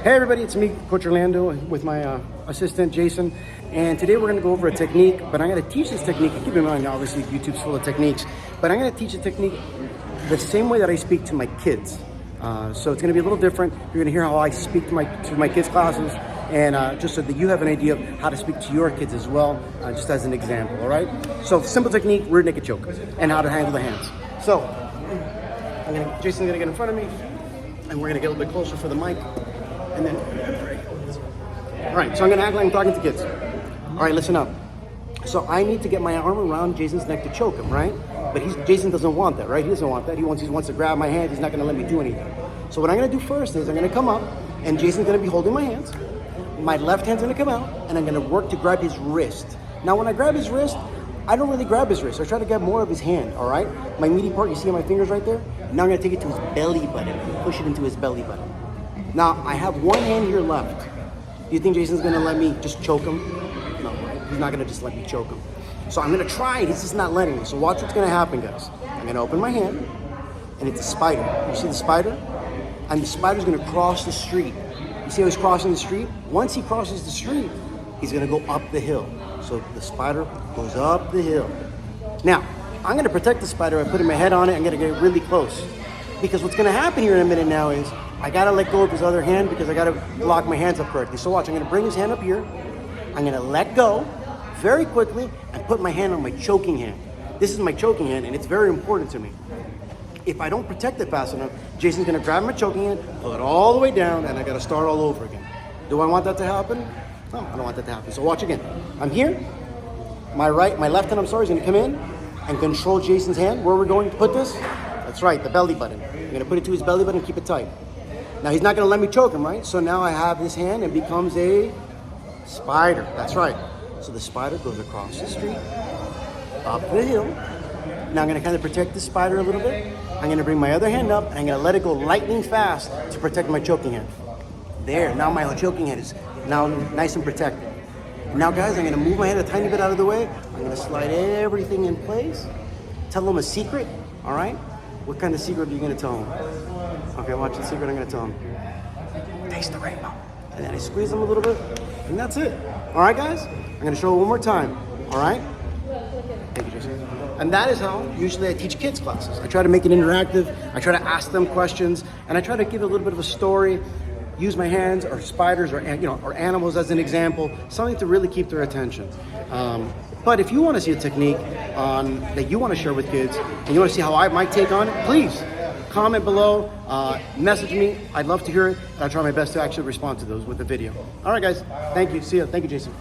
Hey everybody, it's me, Coach Orlando, with my assistant, Jason. And today we're gonna go over a technique, but I'm gonna teach this technique. Keep in mind, obviously, YouTube's full of techniques, but I'm gonna teach a technique the same way that I speak to my kids. So it's gonna be a little different. You're gonna hear how I speak to my kids' classes, and just so that you have an idea of how to speak to your kids as well, just as an example, all right? So simple technique, rear naked choke, and how to handle the hands. So, Jason's gonna get in front of me, and we're gonna get a little bit closer for the mic. And then, all right, so I'm gonna act like I'm talking to kids. All right, listen up. So I need to get my arm around Jason's neck to choke him, right? But Jason doesn't want that, right? He doesn't want that. He wants to grab my hand. He's not gonna let me do anything. So what I'm gonna do first is I'm gonna come up, and Jason's gonna be holding my hands. My left hand's gonna come out, and I'm gonna work to grab his wrist. Now when I grab his wrist, I don't really grab his wrist. I try to grab more of his hand, all right? My meaty part, you see my fingers right there? Now I'm gonna take it to his belly button, push it into his belly button. Now, I have one hand here left. Do you think Jason's gonna let me just choke him? No, right? He's not gonna just let me choke him. So I'm gonna try it, he's just not letting me. So watch what's gonna happen, guys. I'm gonna open my hand, and it's a spider. You see the spider? And the spider's gonna cross the street. You see how he's crossing the street? Once he crosses the street, he's gonna go up the hill. So the spider goes up the hill. Now, I'm gonna protect the spider by putting my head on it. I'm gonna get really close. Because what's gonna happen here in a minute now is, I gotta let go of his other hand because I gotta lock my hands up correctly. So watch, I'm gonna bring his hand up here. I'm gonna let go very quickly and put my hand on my choking hand. This is my choking hand, and it's very important to me. If I don't protect it fast enough, Jason's gonna grab my choking hand, pull it all the way down, and I gotta start all over again. Do I want that to happen? No, I don't want that to happen. So watch again. I'm here. My left hand, is gonna come in and control Jason's hand. Where we're going to put this? That's right, the belly button. I'm gonna put it to his belly button and keep it tight. Now he's not gonna let me choke him, right? So now I have his hand and becomes a spider. That's right. So the spider goes across the street, up the hill. Now I'm gonna kind of protect the spider a little bit. I'm gonna bring my other hand up and I'm gonna let it go lightning fast to protect my choking hand. There, now my choking hand is now nice and protected. Now guys, I'm gonna move my hand a tiny bit out of the way. I'm gonna slide everything in place. Tell them a secret, all right? What kind of secret are you gonna tell them? Okay, watch the secret I'm gonna tell him. Taste the rainbow. And then I squeeze them a little bit, and that's it. All right, guys? I'm gonna show it one more time, all right? Thank you, Jason. And that is how usually I teach kids classes. I try to make it interactive. I try to ask them questions, and I try to give a little bit of a story, use my hands or spiders or animals as an example, something to really keep their attention. But if you want to see a technique that you want to share with kids, and you want to see how I might take on it, please comment below, message me. I'd love to hear it. I'll try my best to actually respond to those with the video. All right, guys. Thank you. See you. Thank you, Jason.